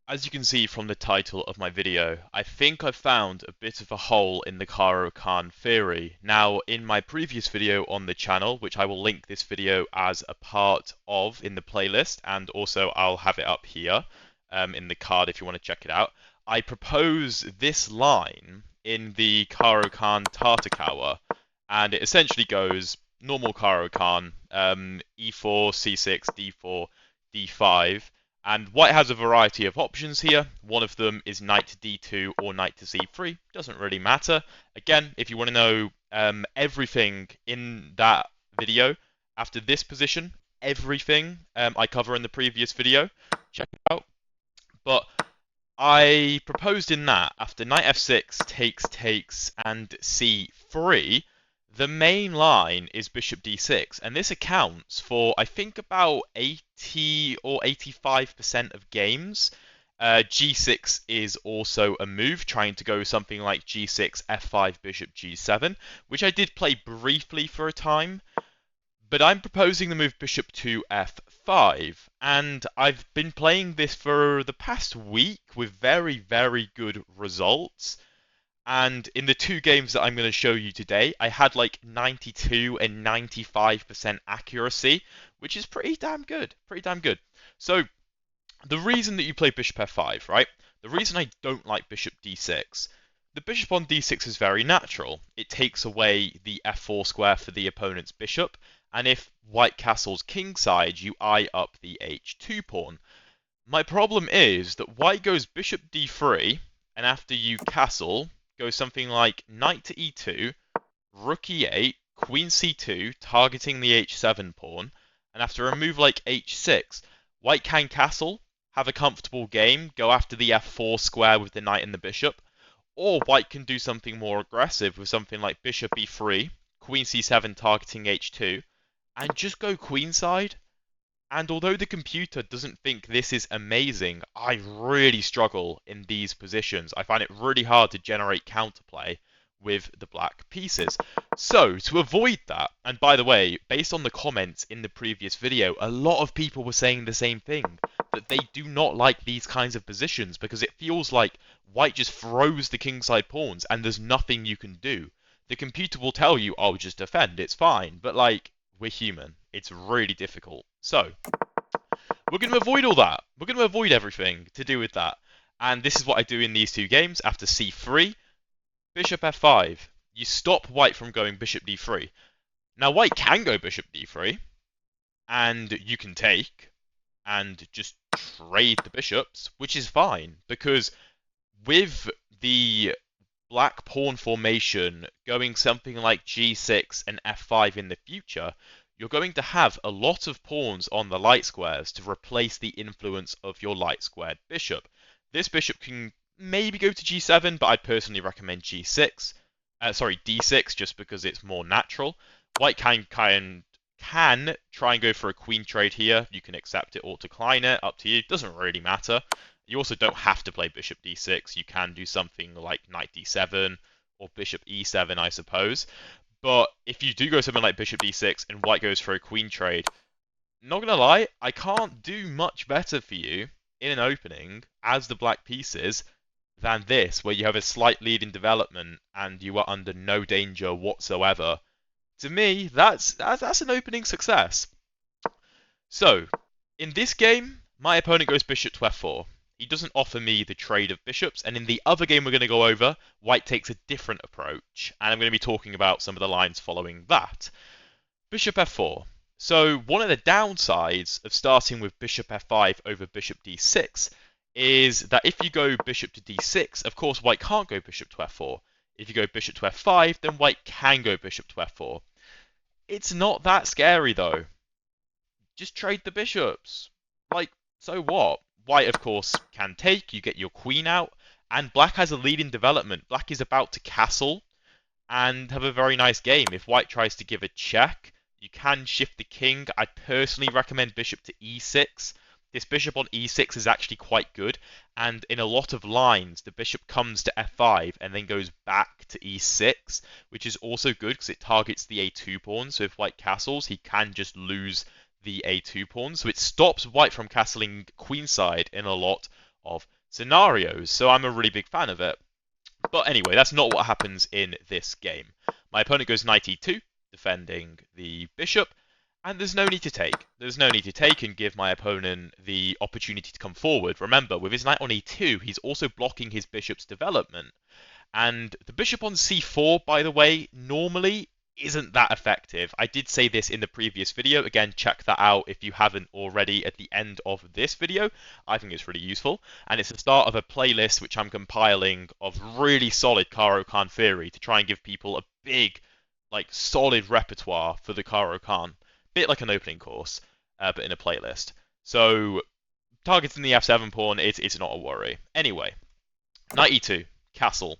As you can see from the title of my video, I think I've found a bit of a hole in the Caro Kann theory. Now, in my previous video on the channel, which I will link this video as a part of in the playlist, and also I'll have it up here in the card if you want to check it out, I propose this line in the Caro Kann Tartakower, and it essentially goes normal Caro Kann, e4, c6, d4, d5. And white has a variety of options here. One of them is knight to d2 or knight to c3. Doesn't really matter. Again, if you want to know everything in that video, after this position, everything I cover in the previous video, check it out. But I proposed in that, after knight f6, takes, and c3, the main line is bishop d6, and this accounts for, I think, about 80 or 85% of games. G6 is also a move, trying to go something like g6, f5, bishop g7, which I did play briefly for a time. But I'm proposing the move bishop to f5, and I've been playing this for the past week with very, very good results. And in the two games that I'm going to show you today, I had like 92 and 95% accuracy, which is pretty damn good. Pretty damn good. So, the reason that you play bishop f5, right? The reason I don't like bishop d6, the bishop on d6 is very natural. It takes away the f4 square for the opponent's bishop, and if white castles kingside, you eye up the h2 pawn. My problem is that white goes bishop d3, and after you castle, goes something like knight to e2, rook e8, queen c2, targeting the h7 pawn, and after a move like h6, white can castle, have a comfortable game, go after the f4 square with the knight and the bishop, or white can do something more aggressive with something like bishop e3, queen c7 targeting h2, and just go queenside. And although the computer doesn't think this is amazing, I really struggle in these positions. I find it really hard to generate counterplay with the black pieces. So, to avoid that, and by the way, based on the comments in the previous video, a lot of people were saying the same thing, that they do not like these kinds of positions because it feels like white just throws the kingside pawns and there's nothing you can do. The computer will tell you, oh, just defend, it's fine, but like, we're human. It's really difficult. So, we're going to avoid all that. We're going to avoid everything to do with that. And this is what I do in these two games. After c3, bishop f5. You stop white from going bishop d3. Now, white can go bishop d3, and you can take, and just trade the bishops, which is fine, because with the black pawn formation going something like g6 and f5 in the future, you're going to have a lot of pawns on the light squares to replace the influence of your light squared bishop. This bishop can maybe go to g7, but I'd personally recommend d6, just because it's more natural. White can try and go for a queen trade here. You can accept it or decline it, up to you. Doesn't really matter. You also don't have to play bishop d6. You can do something like knight d7 or bishop e7, I suppose. But if you do go something like bishop d6 and white goes for a queen trade, not gonna lie, I can't do much better for you in an opening as the black pieces than this, where you have a slight lead in development and you are under no danger whatsoever. To me, that's an opening success. So, in this game, my opponent goes bishop to f4. He doesn't offer me the trade of bishops, and in the other game we're going to go over, white takes a different approach, and I'm going to be talking about some of the lines following that. Bishop f4. So one of the downsides of starting with bishop f5 over bishop d6 is that if you go bishop to d6, of course white can't go bishop to f4. If you go bishop to f5, then white can go bishop to f4. It's not that scary though. Just trade the bishops. Like, so what? White, of course, can take, you get your queen out, and black has a lead in development. Black is about to castle and have a very nice game. If white tries to give a check, you can shift the king. I personally recommend bishop to e6. This bishop on e6 is actually quite good, and in a lot of lines, the bishop comes to f5 and then goes back to e6, which is also good because it targets the a2 pawn, so if white castles, he can just lose the a2 pawn, so it stops white from castling queenside in a lot of scenarios. So I'm a really big fan of it. But anyway, that's not what happens in this game. My opponent goes knight e2, defending the bishop, and there's no need to take. There's no need to take and give my opponent the opportunity to come forward. Remember, with his knight on e2, he's also blocking his bishop's development. And the bishop on c4, by the way, normally isn't that effective. I did say this in the previous video. Again, check that out if you haven't already at the end of this video. I think it's really useful. And it's the start of a playlist which I'm compiling of really solid Caro Kann theory to try and give people a big, like, solid repertoire for the Caro Kann. Bit like an opening course, but in a playlist. So, targeting the f7 pawn, it's not a worry. Anyway, knight e2, castle.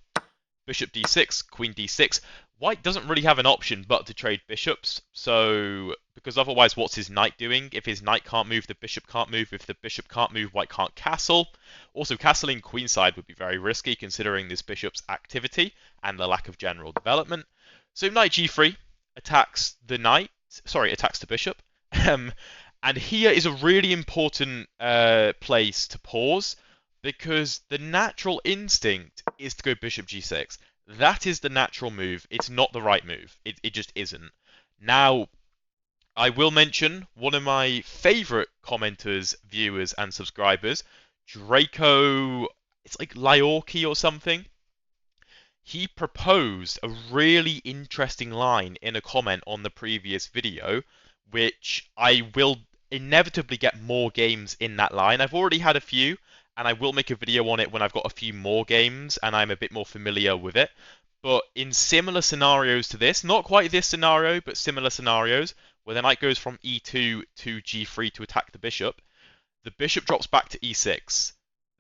Bishop d6, queen d6. White doesn't really have an option but to trade bishops, so because otherwise what's his knight doing? If his knight can't move, the bishop can't move. If the bishop can't move, white can't castle. Also, castling queenside would be very risky considering this bishop's activity and the lack of general development. So knight g3 attacks the knight, attacks the bishop. And here is a really important place to pause, because the natural instinct is to go bishop g6. That is the natural move. It's not the right move. It just isn't. Now, I will mention one of my favorite commenters, viewers, and subscribers, Draco, it's like Lyorki or something. He proposed a really interesting line in a comment on the previous video, which I will inevitably get more games in that line. I've already had a few, and I will make a video on it when I've got a few more games and I'm a bit more familiar with it. But in similar scenarios to this, not quite this scenario, but similar scenarios, where the knight goes from e2 to g3 to attack the bishop drops back to e6.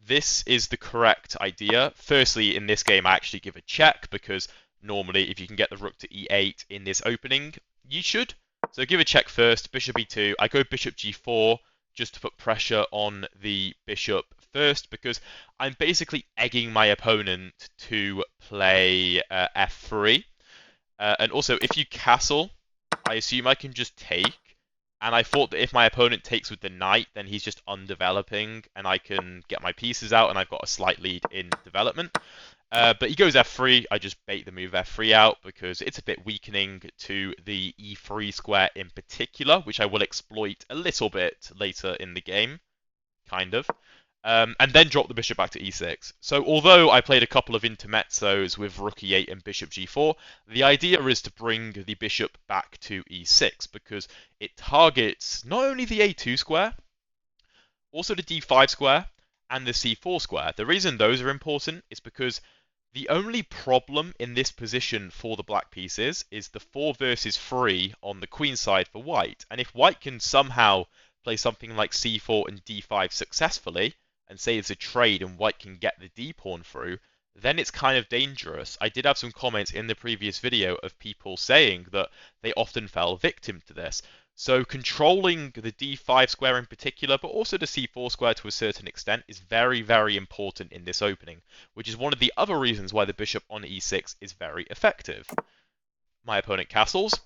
This is the correct idea. Firstly, in this game, I actually give a check, because normally if you can get the rook to e8 in this opening, you should. So give a check first, bishop e2. I go bishop g4, just to put pressure on the bishop first, because I'm basically egging my opponent to play f3. And also, if you castle, I assume I can just take. And I thought that if my opponent takes with the knight, then he's just undeveloping, and I can get my pieces out, and I've got a slight lead in development. But he goes f3. I just bait the move f3 out because it's a bit weakening to the e3 square in particular, which I will exploit a little bit later in the game, kind of. And then drop the bishop back to e6. So although I played a couple of intermezzos with rook e8 and bishop g4, the idea is to bring the bishop back to e6, because it targets not only the a2 square, also the d5 square, and the c4 square. The reason those are important is because the only problem in this position for the black pieces is the 4 versus 3 on the queen side for white. And if white can somehow play something like c4 and d5 successfully, and say it's a trade and white can get the d-pawn through, then it's kind of dangerous. I did have some comments in the previous video of people saying that they often fell victim to this. So controlling the d5 square in particular, but also the c4 square to a certain extent, is very, very important in this opening, which is one of the other reasons why the bishop on e6 is very effective. My opponent castles.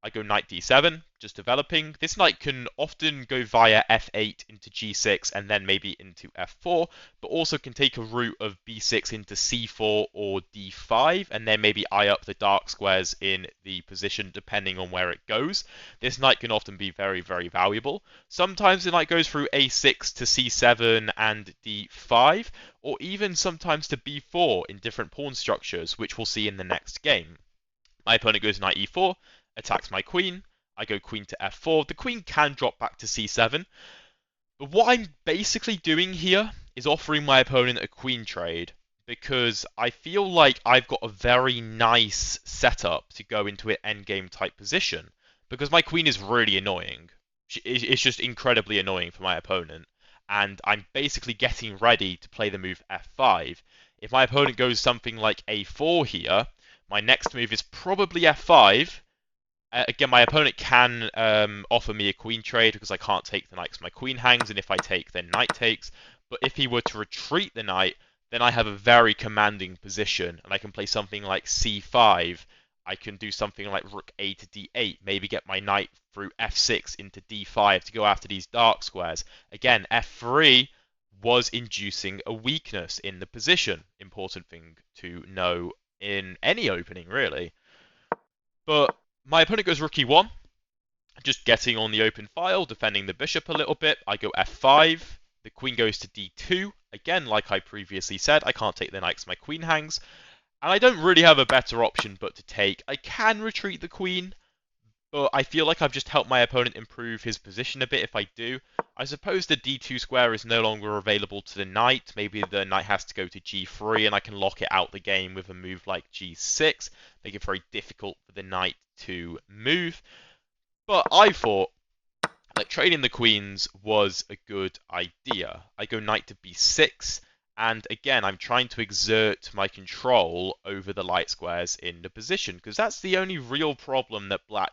I go knight d7, just developing. This knight can often go via f8 into g6 and then maybe into f4, but also can take a route of b6 into c4 or d5, and then maybe eye up the dark squares in the position depending on where it goes. This knight can often be very, very valuable. Sometimes the knight goes through a6 to c7 and d5, or even sometimes to b4 in different pawn structures, which we'll see in the next game. My opponent goes knight e4, attacks my queen. I go queen to f4. The queen can drop back to c7. But what I'm basically doing here is offering my opponent a queen trade, because I feel like I've got a very nice setup to go into an endgame type position, because my queen is really annoying. It's just incredibly annoying for my opponent. And I'm basically getting ready to play the move f5. If my opponent goes something like a4 here, my next move is probably f5. Again, my opponent can offer me a queen trade because I can't take the knight because my queen hangs, and if I take, then knight takes. But if he were to retreat the knight, then I have a very commanding position, and I can play something like c5. I can do something like rook a to d8, maybe get my knight through f6 into d5 to go after these dark squares. Again, f3, was inducing a weakness in the position. Important thing to know in any opening, really. But my opponent goes rook e1, just getting on the open file, defending the bishop a little bit. I go f5, the queen goes to d2. Again, like I previously said, I can't take the knight because my queen hangs. And I don't really have a better option but to take. I can retreat the queen, but I feel like I've just helped my opponent improve his position a bit if I do. I suppose the d2 square is no longer available to the knight. Maybe the knight has to go to g3 and I can lock it out the game with a move like g6, make it very difficult for the knight to move. But I thought that trading the queens was a good idea. I go knight to b6, and again, I'm trying to exert my control over the light squares in the position, because that's the only real problem that black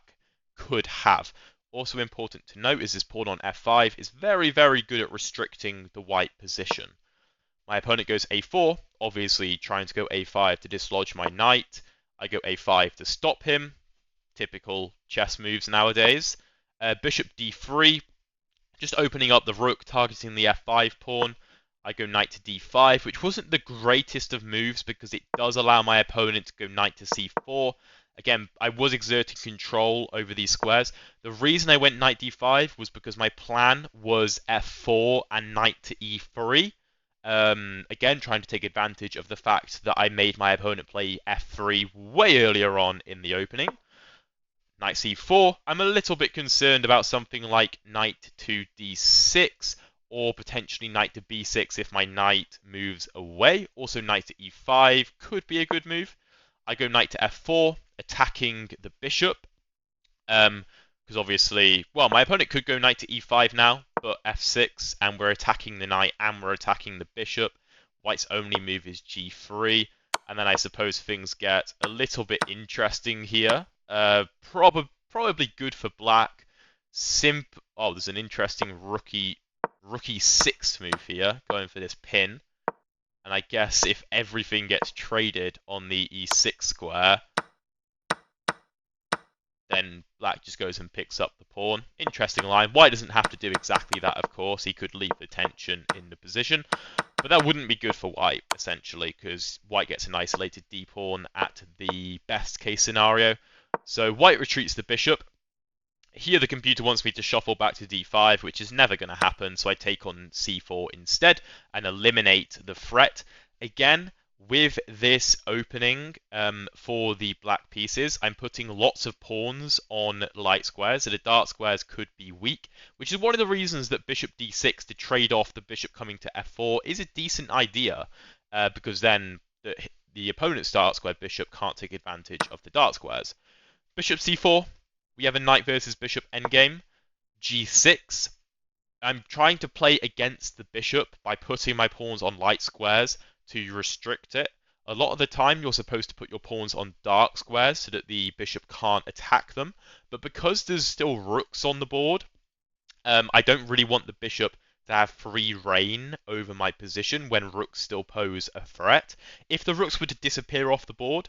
could have. Also important to note is this pawn on f5 is very, very good at restricting the white position. My opponent goes a4, obviously trying to go a5 to dislodge my knight. I go a5 to stop him. Typical chess moves nowadays. Bishop d3, just opening up the rook, targeting the f5 pawn. I go knight to d5, which wasn't the greatest of moves because it does allow my opponent to go knight to c4. Again, I was exerting control over these squares. The reason I went knight d5 was because my plan was f4 and knight to e3. Again, trying to take advantage of the fact that I made my opponent play f3 way earlier on in the opening. Knight c4, I'm a little bit concerned about something like knight to d6, or potentially knight to b6 if my knight moves away. Also knight to e5 could be a good move. I go knight to f4, attacking the bishop, because obviously, well, my opponent could go knight to e5 now, but f6, and we're attacking the knight and we're attacking the bishop. White's only move is g3, and then I suppose things get a little bit interesting here. Probably good for black. Oh, there's an interesting rook e6 move here, going for this pin. And I guess if everything gets traded on the e6 square, then black just goes and picks up the pawn. Interesting line. White doesn't have to do exactly that, of course. He could leave the tension in the position. But that wouldn't be good for white, essentially, because white gets an isolated d-pawn at the best case scenario. So white retreats the bishop. Here the computer wants me to shuffle back to d5, which is never going to happen, so I take on c4 instead and eliminate the threat. Again, with this opening for the black pieces, I'm putting lots of pawns on light squares, so the dark squares could be weak, which is one of the reasons that bishop d6 to trade off the bishop coming to f4 is a decent idea, because then the opponent's dark square bishop can't take advantage of the dark squares. Bishop c4, we have a knight versus bishop endgame. g6, I'm trying to play against the bishop by putting my pawns on light squares to restrict it. A lot of the time you're supposed to put your pawns on dark squares so that the bishop can't attack them, but because there's still rooks on the board, I don't really want the bishop to have free reign over my position when rooks still pose a threat. If the rooks were to disappear off the board,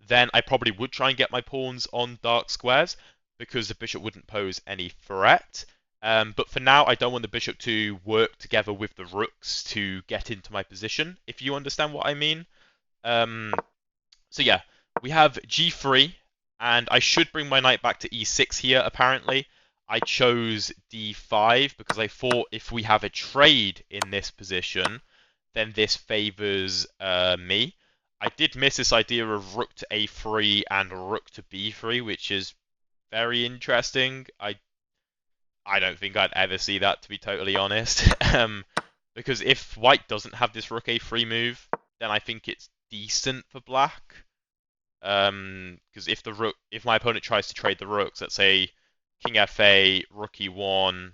then I probably would try and get my pawns on dark squares because the bishop wouldn't pose any threat. But for now, I don't want the bishop to work together with the rooks to get into my position, if you understand what I mean. So yeah, we have g3, and I should bring my knight back to e6 here, apparently. I chose d5 because I thought if we have a trade in this position, then this favors me. I did miss this idea of rook to a3 and rook to b3, which is very interesting. I don't think I'd ever see that, to be totally honest. Because if white doesn't have this rook a3 move, then I think it's decent for black. Because if my opponent tries to trade the rooks, let's say king fa, rook e1,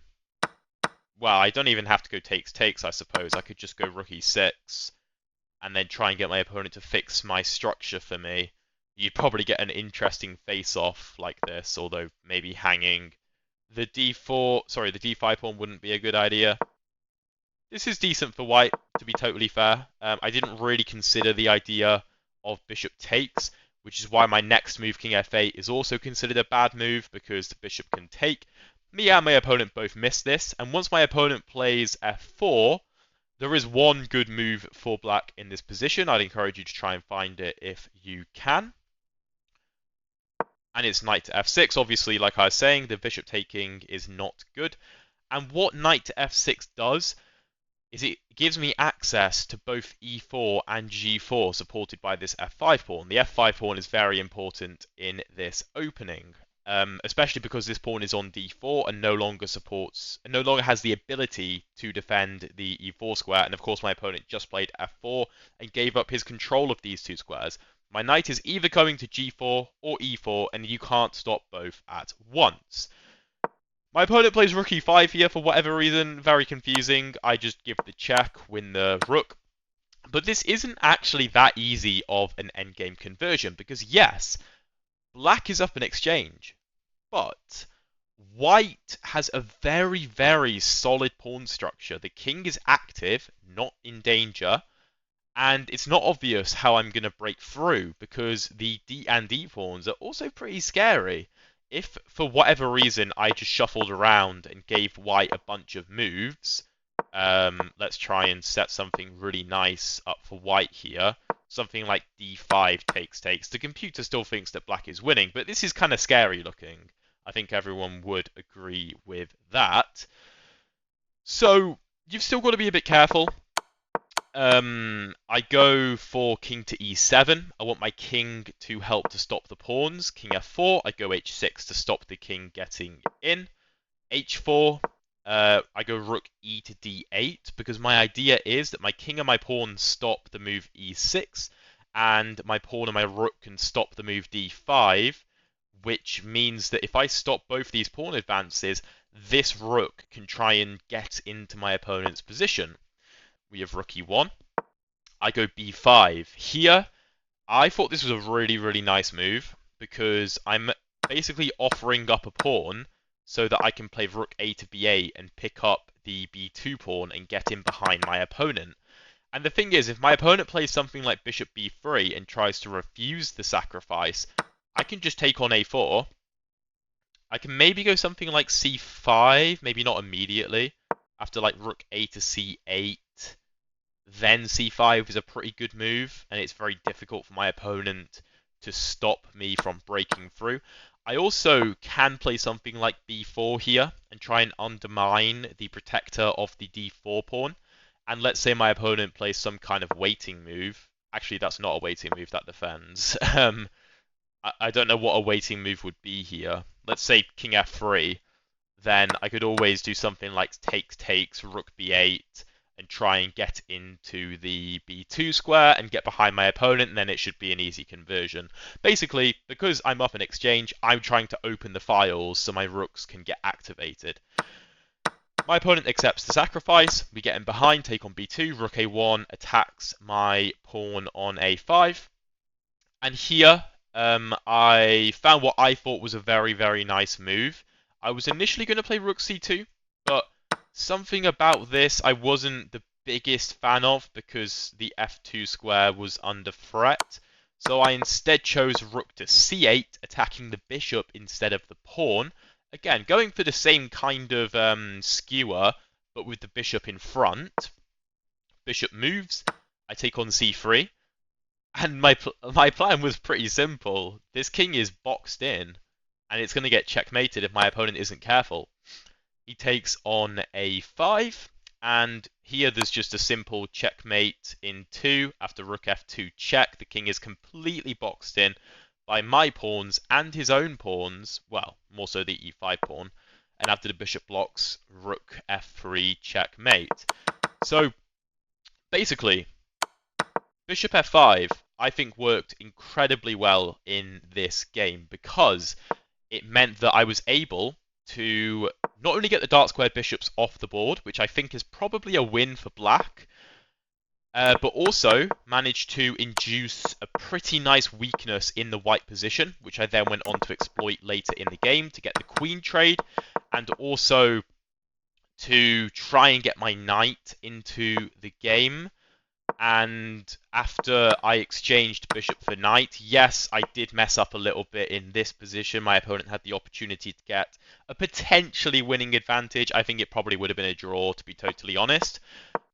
well, I don't even have to go takes, I suppose. I could just go rook e6 and then try and get my opponent to fix my structure for me. You'd probably get an interesting face-off like this, although maybe hanging the d5 pawn wouldn't be a good idea. This is decent for white, to be totally fair. I didn't really consider the idea of bishop takes, which is why my next move, king f8, is also considered a bad move, because the bishop can take. Me and my opponent both miss this, and once my opponent plays f4, There is one good move for black in this position. I'd encourage you to try and find it if you can. And it's knight to f6. Obviously, like I was saying, the bishop taking is not good. And what knight to f6 does is it gives me access to both e4 and g4 supported by this f5 pawn. The f5 pawn is very important in this opening, especially because this pawn is on d4 and no longer has the ability to defend the e4 square. And of course, my opponent just played f4 and gave up his control of these two squares. My knight is either going to g4 or e4, and you can't stop both at once. My opponent plays rook e5 here for whatever reason. Very confusing. I just give the check, win the rook. But this isn't actually that easy of an endgame conversion, because yes, black is up in exchange, but white has a very, very solid pawn structure. The king is active, not in danger, and it's not obvious how I'm going to break through, because the d and d pawns are also pretty scary. If, for whatever reason, I just shuffled around and gave white a bunch of moves, let's try and set something really nice up for white here. Something like d5 takes. The computer still thinks that black is winning, but this is kind of scary looking. I think everyone would agree with that. So, you've still got to be a bit careful. I go for king to e7. I want my king to help to stop the pawns. King f4. I go h6 to stop the king getting in. h4. I go rook e to d8 because my idea is that my king and my pawn stop the move e6, and my pawn and my rook can stop the move d5, which means that if I stop both these pawn advances, this rook can try and get into my opponent's position. We have rook e1. I go b5. Here, I thought this was a really, really nice move because I'm basically offering up a pawn so that I can play rook a to b8 and pick up the b2 pawn and get in behind my opponent. And the thing is, if my opponent plays something like bishop b3 and tries to refuse the sacrifice, I can just take on a4. I can maybe go something like c5, maybe not immediately. After like rook a to c8, then c5 is a pretty good move, and it's very difficult for my opponent to stop me from breaking through. I also can play something like b4 here and try and undermine the protector of the d4 pawn. And let's say my opponent plays some kind of waiting move. Actually, that's not a waiting move, that defends. I don't know what a waiting move would be here. Let's say king f3. Then I could always do something like takes, rook b8, and try and get into the b2 square and get behind my opponent, and then it should be an easy conversion. Basically, because I'm up in exchange, I'm trying to open the files so my rooks can get activated. My opponent accepts the sacrifice. We get in behind, take on b2, rook a1 attacks my pawn on a5. And here, I found what I thought was a very, very nice move. I was initially going to play rook c2, but something about this I wasn't the biggest fan of because the f2 square was under threat. So I instead chose rook to c8, attacking the bishop instead of the pawn. Again, going for the same kind of skewer, but with the bishop in front. Bishop moves, I take on c3. And my plan was pretty simple. This king is boxed in, and it's going to get checkmated if my opponent isn't careful. He takes on a5, and here there's just a simple checkmate in 2. After rook f2 check, the king is completely boxed in by my pawns and his own pawns, well, more so the e5 pawn. And after the bishop blocks, rook f3 checkmate. So, basically, bishop f5, I think, worked incredibly well in this game because it meant that I was able to not only get the dark squared bishops off the board, which I think is probably a win for black, but also managed to induce a pretty nice weakness in the white position, which I then went on to exploit later in the game to get the queen trade, and also to try and get my knight into the game. And after I exchanged bishop for knight, yes, I did mess up a little bit in this position. My opponent had the opportunity to get a potentially winning advantage. I think it probably would have been a draw, to be totally honest.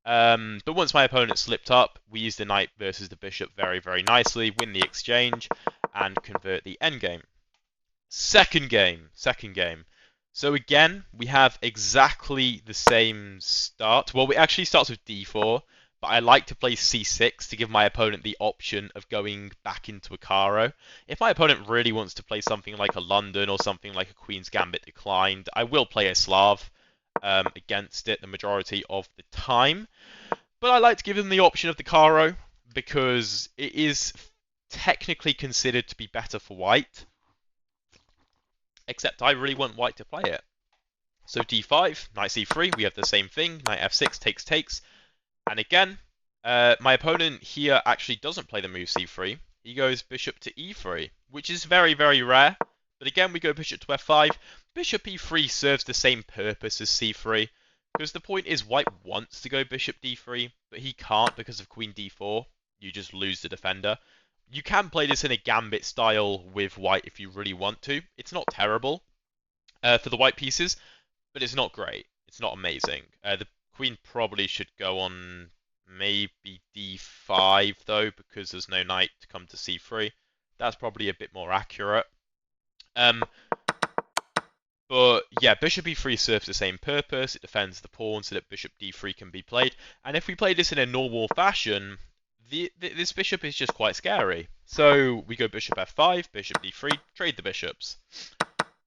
But once my opponent slipped up, we used the knight versus the bishop very, very nicely, win the exchange, and convert the endgame. Second game. So again, we have exactly the same start. Well, we actually starts with d4, but I like to play c6 to give my opponent the option of going back into a Caro. If my opponent really wants to play something like a London or something like a Queen's Gambit declined, I will play a Slav against it the majority of the time. But I like to give them the option of the Caro because it is technically considered to be better for white. Except I really want white to play it. So d5, knight c3, we have the same thing. Knight f6, takes. And again, my opponent here actually doesn't play the move c3. He goes bishop to e3, which is very, very rare. But again, we go bishop to f5. Bishop e3 serves the same purpose as c3. Because the point is white wants to go bishop d3, but he can't because of queen d4. You just lose the defender. You can play this in a gambit style with white if you really want to. It's not terrible for the white pieces, but it's not great. It's not amazing. The queen probably should go on maybe d5 though, because there's no knight to come to c3. That's probably a bit more accurate. But yeah, bishop e3 serves the same purpose. It defends the pawn so that bishop d3 can be played. And if we play this in a normal fashion, this bishop is just quite scary. So we go bishop f5, bishop d3, trade the bishops.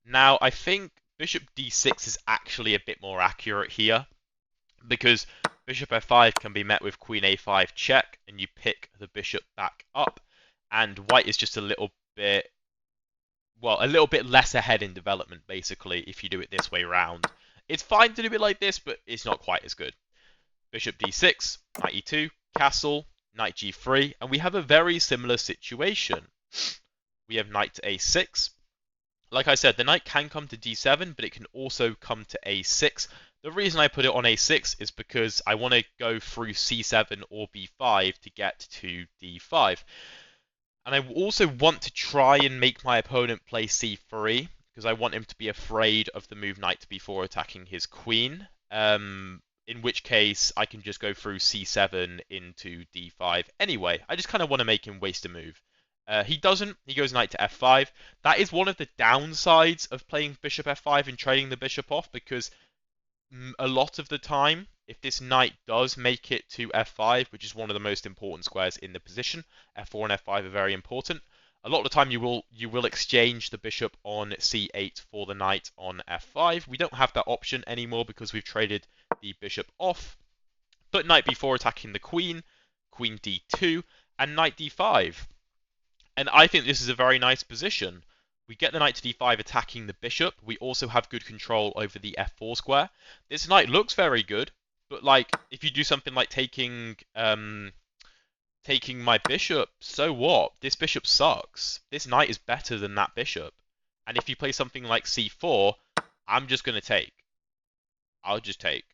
Now, I think bishop d6 is actually a bit more accurate here, because bishop f5 can be met with queen a5 check, and you pick the bishop back up, and white is just a little bit less ahead in development, basically, if you do it this way round. It's fine to do it like this, but it's not quite as good. Bishop d6, knight e2, castle, knight g3, and we have a very similar situation. We have knight to a6. Like I said, the knight can come to d7, but it can also come to a6. The reason I put it on a6 is because I want to go through c7 or b5 to get to d5. And I also want to try and make my opponent play c3, because I want him to be afraid of the move knight to b4 attacking his queen. In which case, I can just go through c7 into d5 anyway. I just kind of want to make him waste a move. He doesn't. He goes knight to f5. That is one of the downsides of playing bishop f5 and trading the bishop off, because a lot of the time, if this knight does make it to f5, which is one of the most important squares in the position, f4 and f5 are very important. A lot of the time you will exchange the bishop on c8 for the knight on f5. We don't have that option anymore because we've traded the bishop off. But knight b4 attacking the queen, queen d2, and knight d5. And I think this is a very nice position. We get the knight to d5 attacking the bishop. We also have good control over the f4 square. This knight looks very good, but like if you do something like taking my bishop, so what? This bishop sucks. This knight is better than that bishop. And if you play something like c4, I'm just going to take. I'll just take.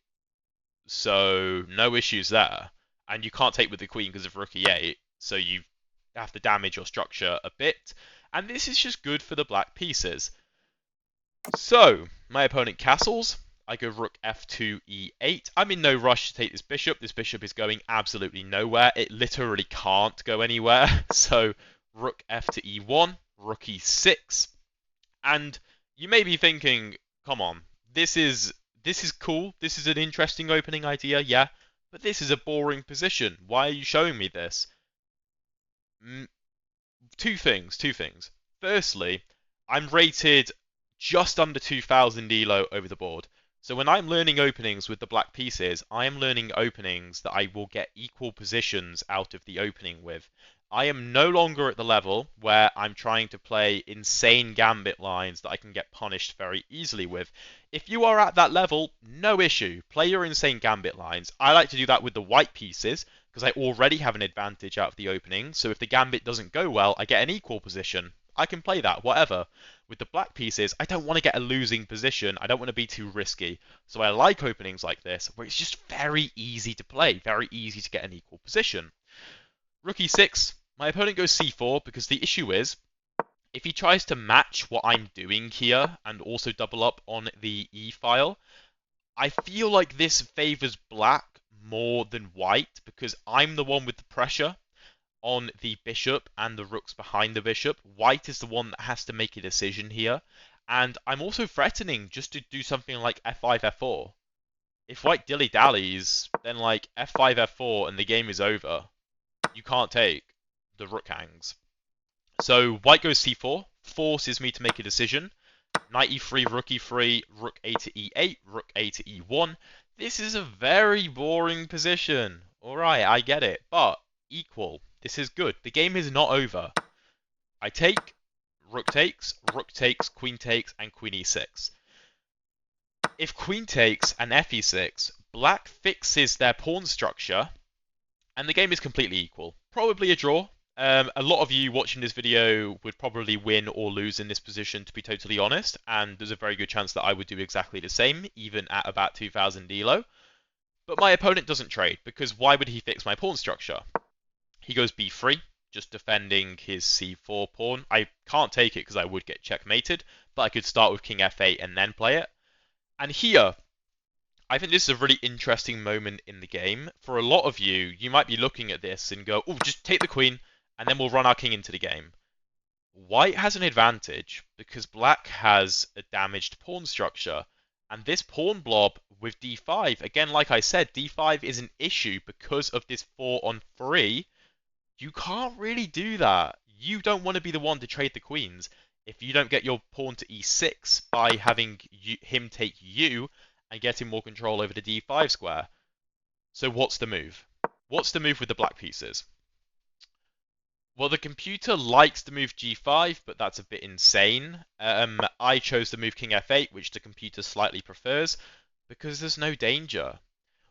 So no issues there. And you can't take with the queen because of rook e8, so you have to damage your structure a bit. And this is just good for the black pieces. So, my opponent castles. I go rook f2, e8. I'm in no rush to take this bishop. This bishop is going absolutely nowhere. It literally can't go anywhere. So, rook f to e1, rook e6. And you may be thinking, come on, this is cool. This is an interesting opening idea, yeah. But this is a boring position. Why are you showing me this? Two things. Firstly, I'm rated just under 2000 elo over the board. So when I'm learning openings with the black pieces, I am learning openings that I will get equal positions out of the opening with. I am no longer at the level where I'm trying to play insane gambit lines that I can get punished very easily with. If you are at that level, no issue. Play your insane gambit lines. I like to do that with the white pieces, because I already have an advantage out of the opening, so if the gambit doesn't go well, I get an equal position. I can play that, whatever. With the black pieces, I don't want to get a losing position. I don't want to be too risky. So I like openings like this, where it's just very easy to play, very easy to get an equal position. Rook e6, my opponent goes c4 because the issue is, if he tries to match what I'm doing here and also double up on the e file, I feel like this favors black more than white because I'm the one with the pressure on the bishop and the rooks behind the bishop. White is the one that has to make a decision here. And I'm also threatening just to do something like f5, f4. If white dilly-dallies, then like f5, f4 and the game is over. You can't take. The rook hangs. So white goes c4, forces me to make a decision. Knight e3, rook e3, rook a to e8, rook a to e1. This is a very boring position. Alright, I get it, but equal. This is good. The game is not over. I take, rook takes, queen takes, and queen e6. If queen takes and f e6, black fixes their pawn structure, and the game is completely equal. Probably a draw. A lot of you watching this video would probably win or lose in this position, to be totally honest, and there's a very good chance that I would do exactly the same, even at about 2000 elo. But my opponent doesn't trade, because why would he fix my pawn structure? He goes b3, just defending his c4 pawn. I can't take it because I would get checkmated, but I could start with king f8 and then play it. And here, I think this is a really interesting moment in the game. For a lot of you, you might be looking at this and go, oh, just take the queen, and then we'll run our king into the game. White has an advantage because black has a damaged pawn structure. And this pawn blob with d5, again, like I said, d5 is an issue because of this 4 on 3. You can't really do that. You don't want to be the one to trade the queens if you don't get your pawn to e6 by having him take you and getting more control over the d5 square. So what's the move? What's the move with the black pieces? Well, the computer likes to move g5, but that's a bit insane. I chose to move king f8, which the computer slightly prefers, because there's no danger.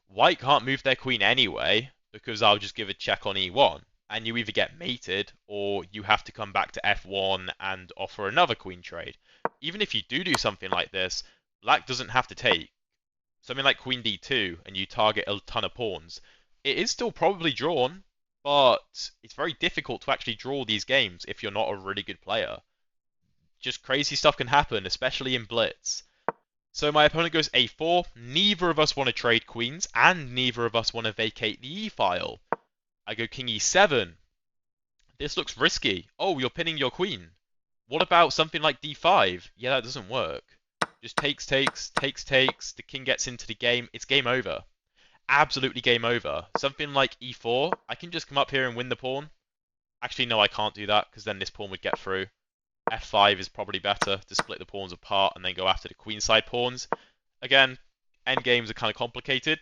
White can't move their queen anyway, because I'll just give a check on e1, and you either get mated, or you have to come back to f1 and offer another queen trade. Even if you do something like this, black doesn't have to take. Something like queen d2, and you target a ton of pawns. It is still probably drawn, but it's very difficult to actually draw these games if you're not a really good player. Just crazy stuff can happen, especially in blitz. So my opponent goes a4. Neither of us want to trade queens, and neither of us want to vacate the e-file. I go king e7. This looks risky. Oh, you're pinning your queen. What about something like d5? Yeah, that doesn't work. Just takes. The king gets into the game. It's game over. Absolutely game over. Something like e4, I can just come up here and win the pawn. Actually, no, I can't do that, because then this pawn would get through. f5 is probably better to split the pawns apart and then go after the queenside pawns. Again, endgames are kind of complicated.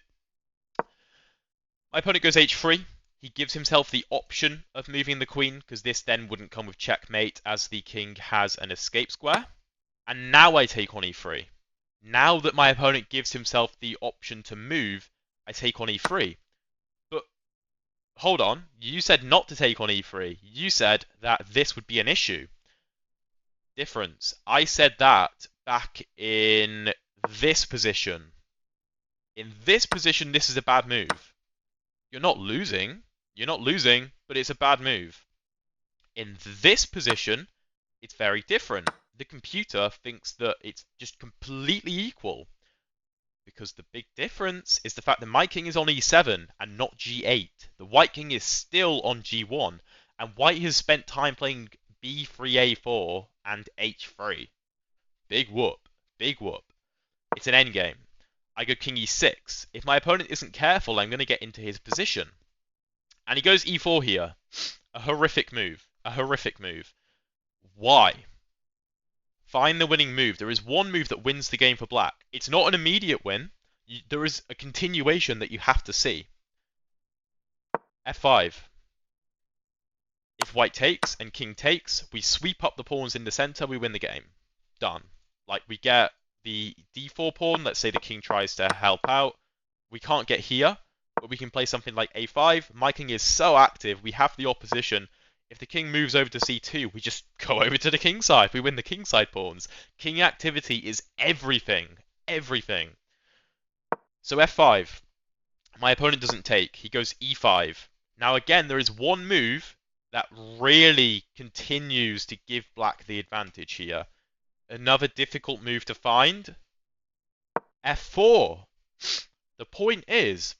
My opponent goes h3. He gives himself the option of moving the queen, because this then wouldn't come with checkmate, as the king has an escape square. And now I take on e3. Now that my opponent gives himself the option to move, I take on e3. But hold on, you said not to take on e3. You said that this would be an issue. Difference. I said that back in this position. In this position, this is a bad move. You're not losing, but it's a bad move. In this position, it's very different. The computer thinks that it's just completely equal. Because the big difference is the fact that my king is on e7 and not g8. The white king is still on g1, and white has spent time playing b3a4 and h3. Big whoop. It's an endgame. I go king e6. If my opponent isn't careful, I'm going to get into his position. And he goes e4 here. A horrific move. Why? Find the winning move. There is one move that wins the game for black. It's not an immediate win. There is a continuation that you have to see. f5. If white takes and king takes, we sweep up the pawns in the center, we win the game. Done. Like, we get the d4 pawn. Let's say the king tries to help out. We can't get here, but we can play something like a5. My king is so active, we have the opposition If the king moves over to c2, we just go over to the king side. We win the king side pawns. King activity is everything. Everything. So f5. My opponent doesn't take. He goes e5. Now again, there is one move that really continues to give black the advantage here. Another difficult move to find. f4. The point is,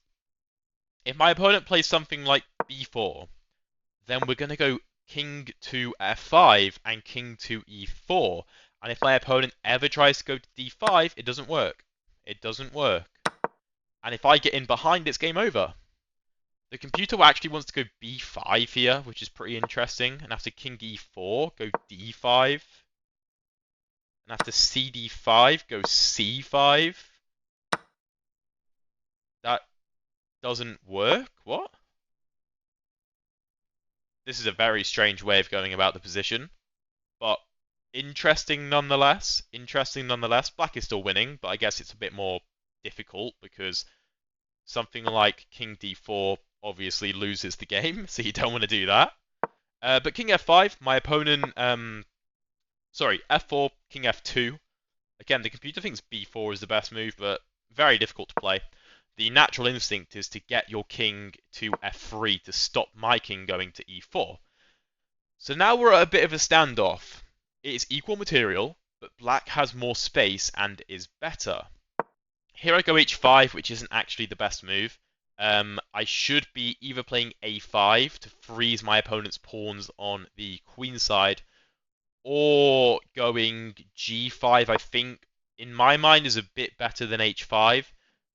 if my opponent plays something like b4, then we're going to go king to f5 and king to e4. And if my opponent ever tries to go to d5, it doesn't work. It doesn't work. And if I get in behind, it's game over. The computer actually wants to go b5 here, which is pretty interesting. And after king e4, go d5. And after cd5, go c5. That doesn't work? What? This is a very strange way of going about the position. But interesting nonetheless. Interesting nonetheless. Black is still winning, but I guess it's a bit more difficult because something like king d4 obviously loses the game, so you don't want to do that. But king f5, my opponent... sorry, f4, king f2. Again, the computer thinks b4 is the best move, but very difficult to play. The natural instinct is to get your king to f3 to stop my king going to e4. So now we're at a bit of a standoff. It is equal material, but black has more space and is better. Here I go h5, which isn't actually the best move. I should be either playing a5 to freeze my opponent's pawns on the queen side, or going g5, I think, in my mind, is a bit better than h5,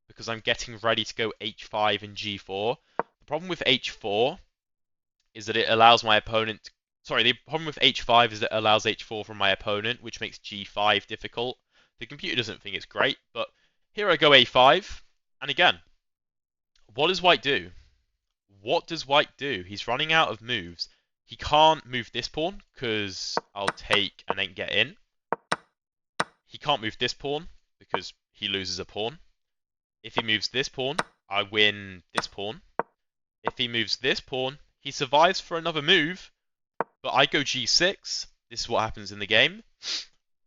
because I'm getting ready to go h5 and g4. The problem with h4 is that it allows my opponent... Sorry, the problem with h5 is that it allows h4 from my opponent, which makes g5 difficult. The computer doesn't think it's great, but here I go a5, and again, what does white do? What does white do? He's running out of moves. He can't move this pawn, because I'll take and then get in. He can't move this pawn, because he loses a pawn. If he moves this pawn, I win this pawn. If he moves this pawn, he survives for another move, but I go g6. This is what happens in the game.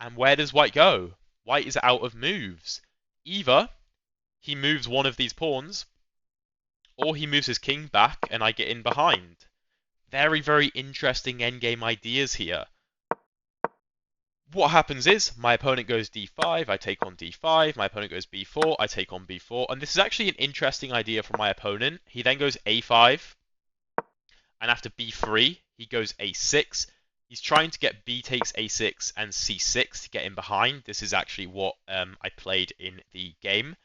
And where does white go? White is out of moves. Either he moves one of these pawns, or he moves his king back and I get in behind. Very, very interesting endgame ideas here. What happens is, my opponent goes d5, I take on d5, my opponent goes b4, I take on b4, and this is actually an interesting idea from my opponent. He then goes a5, and after b3, he goes a6. He's trying to get b takes a6 and c6 to get in behind. This is actually what I played in the game.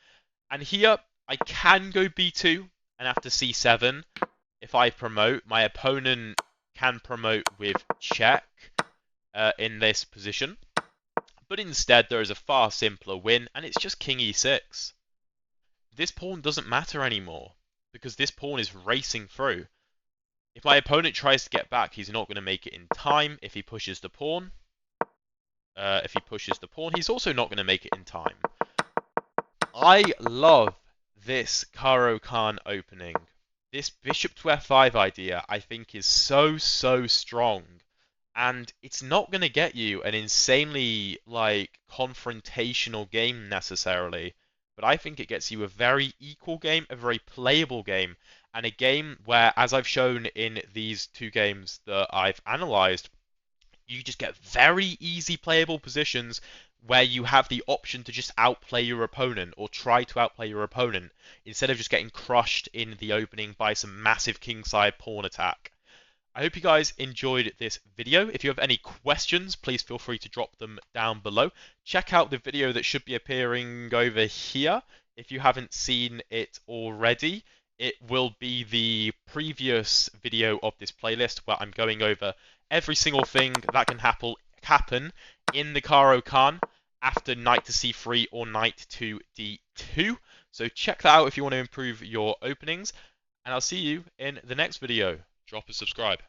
And here, I can go b2, and after c7, if I promote, my opponent can promote with check in this position. But instead, there is a far simpler win, and it's just king e6. This pawn doesn't matter anymore, because this pawn is racing through. If my opponent tries to get back, he's not going to make it in time. If he pushes the pawn, he's also not going to make it in time. I love this Caro Kann opening. This bishop to f5 idea, I think, is so strong. And it's not going to get you an insanely, confrontational game necessarily. But I think it gets you a very equal game, a very playable game, and a game where, as I've shown in these two games that I've analysed, you just get very easy playable positions where you have the option to just outplay your opponent or try to outplay your opponent instead of just getting crushed in the opening by some massive kingside pawn attack. I hope you guys enjoyed this video. If you have any questions, please feel free to drop them down below. Check out the video that should be appearing over here if you haven't seen it already. It will be the previous video of this playlist where I'm going over every single thing that can happen in the Caro Kann after knight to c3 or knight to d2. So check that out if you want to improve your openings, and I'll see you in the next video. Drop a subscribe.